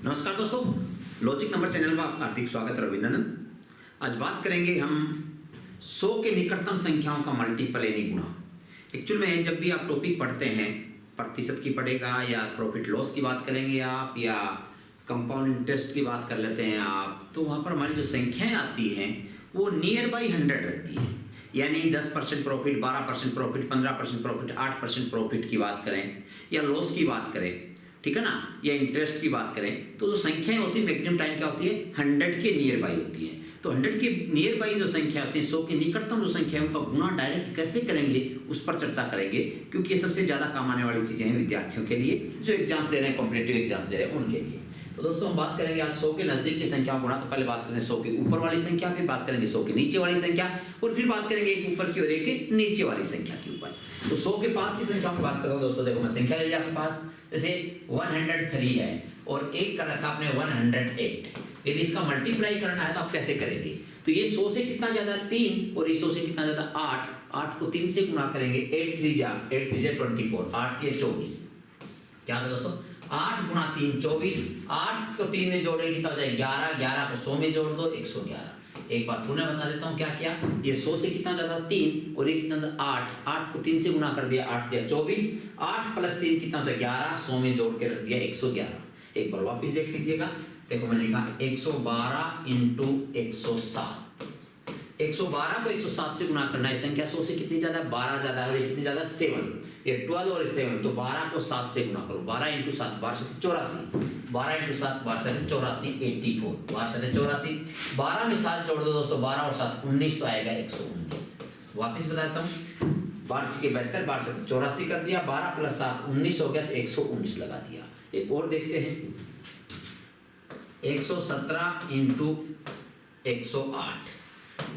नमस्कार दोस्तों, logic number channel में आपका हार्दिक स्वागत है। अभिनंदन। आज बात करेंगे हम 100 के निकटतम संख्याओं का मल्टीपल यानी गुणा। एक्चुअल में जब भी आप टॉपिक पढ़ते हैं, प्रतिशत की पढ़ेगा या प्रॉफिट लॉस की बात करेंगे आप, या कंपाउंड इंटरेस्ट की बात कर लेते हैं आप, तो वहाँ पर हमारी जो संख्याएं आती हैं वो नियर बाई 100 रहती है। यानी 10% प्रॉफिट, 12% प्रॉफिट, 15% प्रॉफिट, 8% प्रॉफिट की बात करें या लॉस की बात करें, ठीक है ना, या इंटरेस्ट की बात करें, तो जो संख्याएं होती है मैक्सिमम टाइम क्या होती है 100 के नियर बाई होती है। तो 100 के नियर बाई जो संख्या होती है, 100 के निकटतम जो संख्या है उनका गुणा डायरेक्ट कैसे करेंगे उस पर चर्चा करेंगे, क्योंकि ये सबसे ज़्यादा काम आने वाली चीज़ें हैं विद्यार्थियों के लिए जो एग्जाम दे रहे हैं, कॉम्पिटेटिव एग्जाम दे रहे हैं उनके लिए। तो दोस्तों हम बात करेंगे आज 100 के नज़दीक की संख्या गुणा। तो पहले बात करेंगे 100 के ऊपर वाली संख्या, फिर बात करेंगे 100 के नीचे वाली संख्या, और फिर बात करेंगे एक ऊपर की और एक नीचे वाली संख्या के ऊपर। तो 100 के पास की संख्या की बात करता हूँ दोस्तों। देखो मैं संख्या ले लिया आपके पास, जैसे 103 है और एक कर रखा आपने 108। यदि इसका मल्टीप्लाई करना है तो आप कैसे करेंगे? तो ये 100 से कितना ज्यादा 3 और ये 100 से कितना ज्यादा 8। 8 को 3 से गुणा करेंगे, 8 3 जा 24, 8 3 24। क्या है दोस्तों? 8 गुणा 3 24। 8 को 3 में जोड़ेंगे कितना हो जाए 11। 11 को 100 में जोड़ दो 111। एक बार पुनः बता देता हूँ क्या किया। ये 100 से कितना ज्यादा 3 और ये कितना ज्यादा 8। 8 को 3 से गुणा कर दिया, 8 3 24। 8 प्लस 3 कितना होता है 11। 100 में जोड़ के रख दिया 111। एक बार वापस देख लीजिएगा। देखो मैंने लिखा 112 इंटू 107। 112 को 107 से गुणा करना है। संख्या 100 से कितनी ज्यादा है 12 ज्यादा है, और ये कितनी ज्यादा 7। ये 12 और 7, तो 12 को 7 से गुणा करो। 12 इंटू 7 12 से 84। 12 इंटू 7 12 से 84 84। 12 से 84। 12 में 7 जोड़ दो दोस्तों, 12 और 7 19, तो आएगा 119। वापिस बताता हूँ, 12 से 72, 12 से 84 कर दिया, 12 प्लस 7 19 हो गया, तो 119 लगा दिया। एक और देखते हैं, 117 इंटू 108।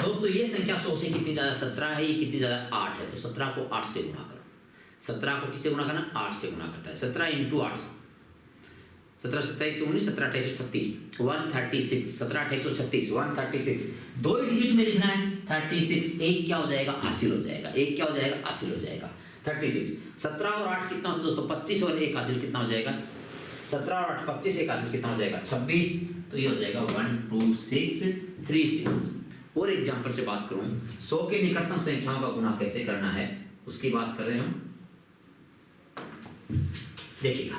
दोस्तों ये संख्या 100 से कितनी ज्यादा 17 है, ये कितनी ज्यादा 8 है, तो 17 को 8 से गुणा करो। 17 को किससे गुणा करना 8 से गुणा करता है। 17 इंटू 8, 17 27 119, 17 28 36, 136। 17 28 36, 136। दो ही डिजिट में लिखना है 36। एक क्या हो जाएगा हासिल हो जाएगा, एक क्या हो जाएगा हासिल हो जाएगा 36। 17 और 8 कितना होता है दोस्तों 25, और एक हासिल कितना हो जाएगा 17 और 8 25, एक हासिल कितना हो जाएगा 26। तो ये हो जाएगा 12636। और एग्जाम्पल से बात करूं, 100 के निकटतम संख्याओं का गुणा कैसे करना है उसकी बात कर रहे हैं हम। देखिएगा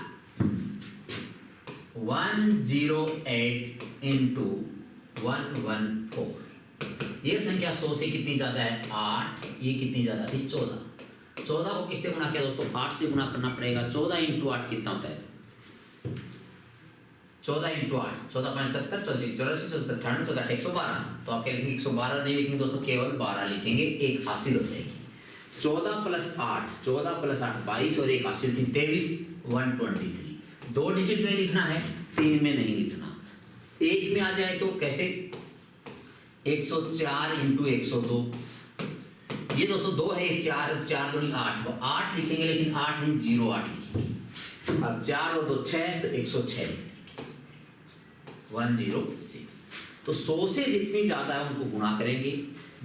108 इंटू 114। ये संख्या 100 से कितनी ज्यादा है 8। ये कितनी ज्यादा थी 14। 14 को किससे गुणा किया दोस्तों 8 से गुणा करना पड़ेगा। 14 इंटू 8 कितना होता है 14 इंटू 8, 14 5 70, 84 84 98 14 112। तो आप क्या लिखेंगे 112 नहीं लिखेंगे दोस्तों, केवल 12 लिखेंगे, एक हासिल हो जाएगी। 14 प्लस 8, 14 प्लस 8 22, और एक हासिल थी 23, 123। दो डिजिट में लिखना है, 3 में नहीं लिखना। एक में आ जाए तो कैसे 104 इंटू 102। ये दोस्तों 2 है, 4 4 दूनी 8, तो 8 लिखेंगे, लेकिन 8 नहीं 08 लिखेंगे। अब 4 और 2 6, तो 106 106। तो 100 से जितनी ज्यादा है उनको गुणा करेंगे,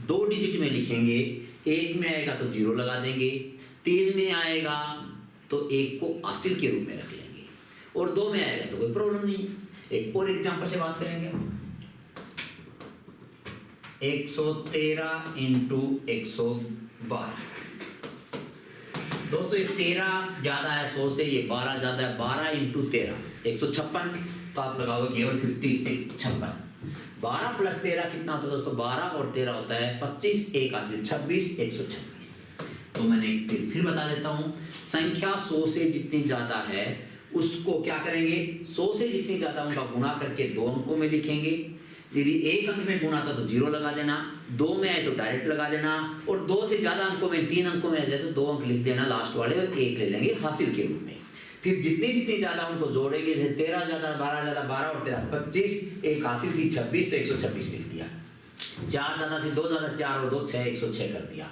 2 डिजिट में लिखेंगे। 1 में आएगा तो 0 लगा देंगे, 3 में आएगा तो 1 को हासिल के रूप में रख लेंगे, और 2 में आएगा तो कोई प्रॉब्लम नहीं है। एक और एग्जांपल से बात करेंगे, 113 इंटू 112। दोस्तों ये 13 ज्यादा है 100 से, ये 12 ज्यादा है। 12 इंटू 13 156, तो आप लगाओगे केवल 56 56। 12 प्लस 13 कितना होता है दोस्तों 12 और 13 होता है 25, एक हासिल 26, 126। तो मैंने फिर बता देता हूं, संख्या 100 से जितनी ज्यादा है उसको क्या करेंगे 100 से जितनी ज्यादा उनका गुणा करके 2 अंकों में लिखेंगे। यदि एक अंक में गुणा था तो 0 लगा देना, 2 में आए तो डायरेक्ट लगा देना, और 2 से ज्यादा अंकों में 3 अंकों में आ जाए तो 2 अंक लिख देना लास्ट वाले, और 1 ले लेंगे हासिल के रूप में। फिर जितनी जितनी ज्यादा उनको जोड़ेंगे, जैसे 13 ज्यादा 12 ज्यादा 12 और 13 25, एक हासिल थी 26, तो 126 लिख दिया। 4 ज्यादा थी 2 ज्यादा 4 और 2 6, 106 कर दिया।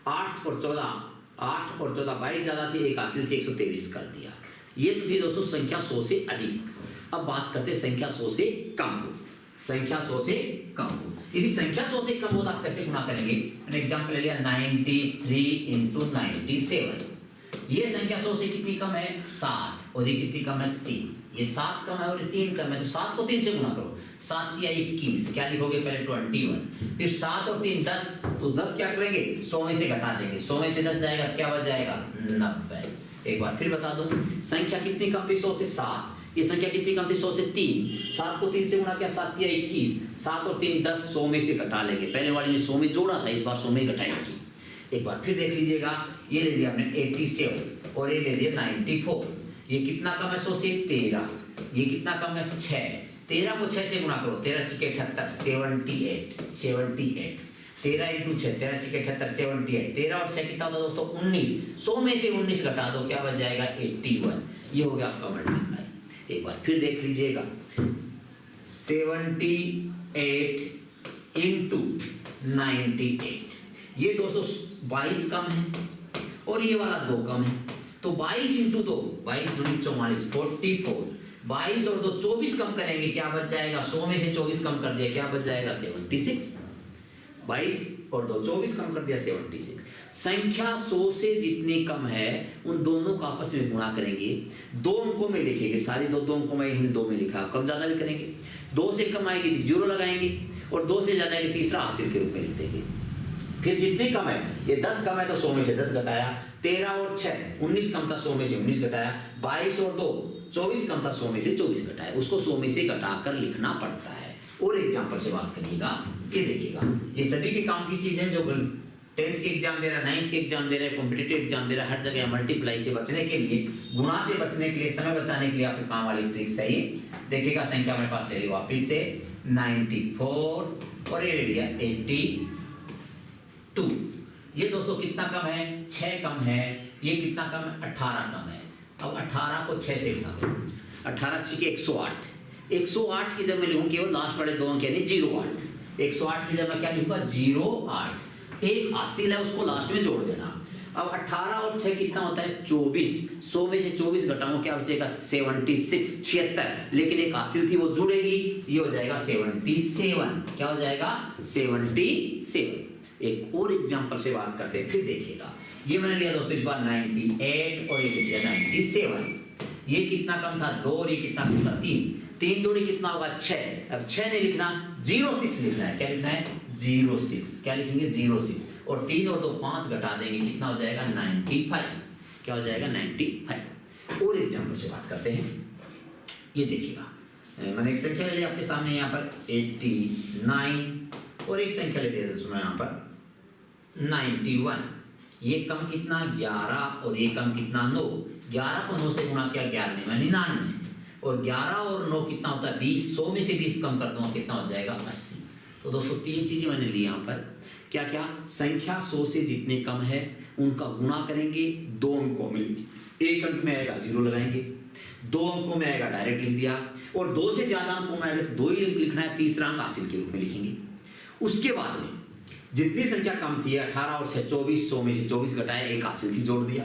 8 और 14 22 ज्यादा थी, एक हासिल थी 123 कर दिया। ये तो थी दोस्तों संख्या 100 से अधिक। अब बात करते हैं संख्या 100 से कम हो। संख्या 100 से कम हो, यदि संख्या 100 से कम हो तो आप कैसे गुणा करेंगे। मैंने एग्जाम्पल ले लिया 93 इंटू 97। ये संख्या 100 से कितनी कम है 7 और ये कितनी कम है 3। ये 7 कम है और ये 3 कम है तो 7 को 3 से गुणा करो। 7 किया 21, क्या लिखोगे पहले 21, फिर 7 और 3 10, तो 10 क्या करेंगे 100 में से घटा देंगे। 100 में से 10 जाएगा तो क्या बच जाएगा 90। एक बार फिर बता दो, संख्या कितनी कम थी 100 से 7, ये संख्या कितनी कम थी 100 से 3। 7 को 3 से गुणा किया 7 किया 21, 7 और 3 10, 100 में से घटा लेंगे। पहले वाले में 100 में जोड़ा था, इस बार 100 में घटाएगी। एक बार फिर देख लीजिएगा, ये ले लिया आपने 87 और ये ले लिया 94। ये कितना कम है 100 से 13, ये कितना कम है 6। 13 को 6 से गुणा करो, 13 6 78, 78। 13 इंटू 6, 13 6 78, 78। 13 और 6 कितना होता है दोस्तों 19। 100 में से 19 घटा दो, क्या बच जाएगा 81। ये हो गया आपका मल्टीप्लाई। एक बार फिर देख लीजिएगा, 78 इंटू 98, ये दोस्तों 22 कम है और ये वाला 2 कम है, तो 22 इंटू 2, 22 दूनी 44, 44। 22 और 2 24 कम करेंगे, क्या बच जाएगा 100 में से 24 कम कर दिया, क्या बच जाएगा 76। 22 और 2 24 कम कर दिया 76। संख्या 100 से जितनी कम है उन दोनों को आपस में गुणा करेंगे, 2 अंकों में लिखेंगे। सारी दो अंकों में हमने 2 में लिखा, कम ज्यादा भी करेंगे। 2 से कम आएगी तो 0 लगाएंगे और 2 से ज्यादा आएगी तीसरा हासिल के रूप में लिख देंगे। फिर जितनी कम है, ये 10 कम है तो 100 में से 10 घटाया। 13 और 6 19 कम था, 100 में से 19 घटाया। 22 और 2 24 कम था, 100 में से 24 घटाया। उसको 100 में से घटाकर लिखना पड़ता है। और एग्जाम्पल से बात करिएगा, ये देखिएगा, ये सभी के काम की चीज है। जो 10th के एग्जाम दे रहा है, 9th के एग्जाम दे रहा है, कॉम्पिटिटिव एग्जाम दे रहा है, हर जगह मल्टीप्लाई से बचने के लिए, गुणा से बचने के लिए, समय बचाने के लिए आपके काम वाली ट्रिक्स है ये। देखिएगा, संख्या मेरे पास ले ली वापिस से 94 और ये ले लिया 82। ये दोस्तों कितना कम है 6 कम है, ये कितना कम है 18 कम है। अब 18 को 6 से गुणा करो, 18 6 के 108। 108 की जब मैं लिखूं केवल लास्ट वाले 2 अंक यानी 08। 108 की जब मैं क्या लिखूंगा 08। एक हासिल है उसको लास्ट में जोड़ देना। अब 18 और 6 कितना होता है 24। 100 में से 24 घटाऊं क्या बचेगा 76, 76। लेकिन एक हासिल थी वो जुड़ेगी, ये हो जाएगा 77। क्या हो जाएगा 77। एक और एग्जांपल से बात करते हैं, फिर देखिएगा। ये मैंने लिया दोस्तों इस बार 98 और ये लिया 97। ये कितना कम था 2 और ये कितना कम था 3। 3 दूनी कितना होगा 6। अब 6 नहीं लिखना 06 लिखना है। क्या लिखना है 06। क्या लिखेंगे 06 और 3 और 2 5 घटा देंगे, कितना हो जाएगा 95। क्या हो जाएगा 95। और एग्जांपल से बात करते हैं, ये देखिएगा, मैंने एक संख्या ले ली आपके सामने यहाँ पर 89 और एक संख्या ले ली दोस्तों यहाँ पर 91। ये कम कितना 11 और ये कम कितना 9। 11 को 9 से गुणा किया 11 में 99 और 11 और 9 कितना होता है 20। 100 में से 20 कम कर दूंगा, कितना हो जाएगा 80। तो दोस्तों 3 चीजें मैंने ली यहाँ पर। क्या क्या, संख्या 100 से जितनी कम है उनका गुणा करेंगे 2 अंकों में। 1 अंक में आएगा 0 लगाएंगे, 2 अंकों में आएगा डायरेक्ट लिख दिया, और 2 से ज्यादा अंकों में आएगा तो 2 ही लिखना है, तीसरा अंक हासिल के रूप में लिखेंगे। उसके बाद में जितनी संख्या कम थी 18 और 6 24, 100 में से 24 घटाया, एक हासिल थी जोड़ दिया।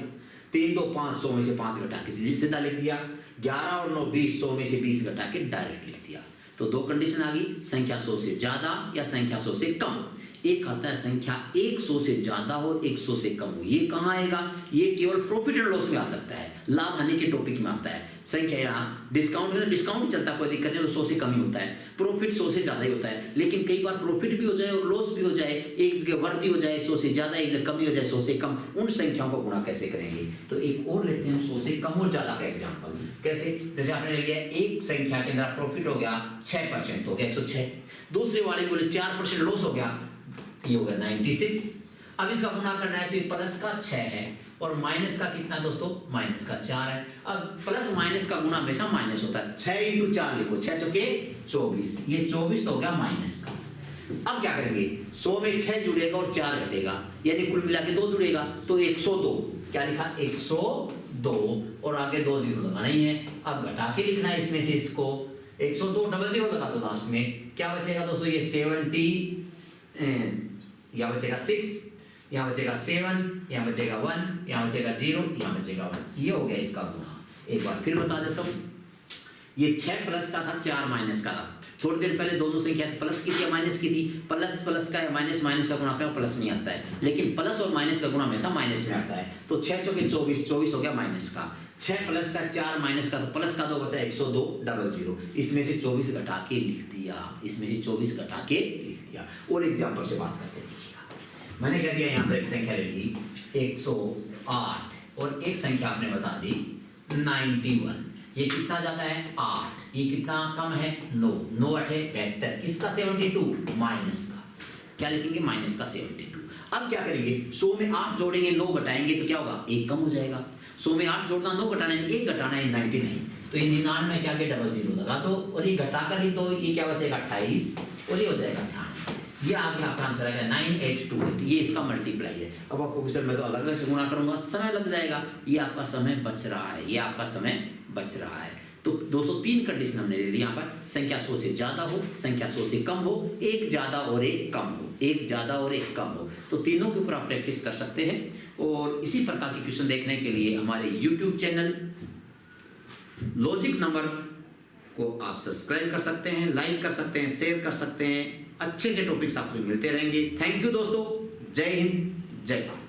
3 2 5, 100 में से 5 घटा के सीधा लिख दिया। 11 और 9 20, 100 में से 20 घटा के डायरेक्ट लिख दिया। तो 2 कंडीशन आ गई, संख्या 100 से ज्यादा या संख्या 100 से कम। एक आता है संख्या 100 से ज्यादा हो 100 से कम हो। ये कहाँ आएगा, ये केवल प्रॉफिट एंड लॉस में आ सकता है, लाभ हानि के टॉपिक में आता है। संख्या यहाँ डिस्काउंट है, डिस्काउंट ही चलता है, कोई दिक्कत नहीं, तो 100 से कम ही होता है। प्रॉफिट 100 से ज्यादा ही होता है, लेकिन कई बार प्रॉफिट भी हो जाए और लॉस भी हो जाए, एक जगह वृद्धि हो जाए 100 से ज्यादा, एक जगह कमी हो जाए 100 से कम। उन संख्याओं को गुणा कैसे करेंगे, तो एक और लेते हैं 100 से कम और ज्यादा का एग्जाम्पल। कैसे, जैसे आपने ले लिया एक संख्या के अंदर प्रॉफिट हो गया 6% तो हो गया 106। दूसरे वाले में बोले 4% लॉस हो गया, ये हो गया 96। अब इसका गुणा करना है तो ये प्लस का 6 है और माइनस का कितना दोस्तों माइनस का 4 है। अब प्लस माइनस का गुणा हमेशा माइनस होता है। 6 × 4 लिखो, 6 चौके 24, ये 24 तो हो गया माइनस का। अब क्या करेंगे 100 में 6 जुड़ेगा और 4 घटेगा, यानी कुल मिला के 2 जुड़ेगा तो 102। क्या लिखा 102 और आगे 2 0 लगाना ही है। अब घटा के लिखना है इसमें से इसको, 102 डबल 0 लगा दो लास्ट में, क्या बचेगा दोस्तों ये 70, यहाँ बचेगा 6, यहाँ बचेगा 7, यहाँ बचेगा 1, यहाँ बचेगा 0, यहाँ बचेगा 1। ये हो गया इसका गुणा। एक बार फिर बता देता हूँ, ये 6 प्लस का था, 4 माइनस का था। थोड़ी देर पहले दोनों संख्या प्लस की थी या माइनस की थी। प्लस प्लस का या माइनस माइनस का गुणा करें प्लस नहीं आता है, लेकिन प्लस और माइनस का गुणा हमेशा माइनस में आता है। तो 6 चौके 24, 24 हो गया माइनस का। 6 प्लस का 4 माइनस का, तो प्लस का 2 बचा 102 00। इसमें से 24 घटा के लिख दिया, इसमें से 24 घटा के लिख दिया। और एग्जाम्पल से बात करते देखिएगा। मैंने कह दिया यहाँ पर एक संख्या ले ली 108 और एक संख्या आपने बता दी 91। ये कितना जाता है 8, ये कितना कम है 9, 9 8 72, किसका 72 माइनस का, क्या लिखेंगे माइनस का 72। अब क्या करेंगे 100 में 8 जोड़ेंगे 9 घटाएंगे तो क्या होगा 1 कम हो जाएगा। 100 में 8 जोड़ना 9 घटाना है 1 घटाना है 99, तो ये 99 में क्या के डबल जीरो लगा दो और ये घटा कर ली तो ये क्या बचेगा 28 और ये हो जाएगा 98। ये आगे आपका आंसर आएगा 9828, ये इसका मल्टीप्लाई है। अब आपको सर मैं तो अलग अलग से गुणा करूंगा समय लग जाएगा, ये आपका समय बच रहा है, ये आपका समय बच रहा है। तो दोस्तों 3 कंडीशन हमने ले ली यहाँ पर, संख्या 100 से ज्यादा हो, संख्या 100 से कम हो, एक ज्यादा और एक कम हो, एक ज्यादा और एक कम हो। तो तीनों के ऊपर आप प्रैक्टिस कर सकते हैं। और इसी प्रकार के क्वेश्चन देखने के लिए हमारे YouTube चैनल लॉजिक नंबर को आप सब्सक्राइब कर सकते हैं, लाइक कर सकते हैं, शेयर कर सकते हैं। अच्छे अच्छे टॉपिक्स आपको मिलते रहेंगे। थैंक यू दोस्तों, जय हिंद, जय भारत।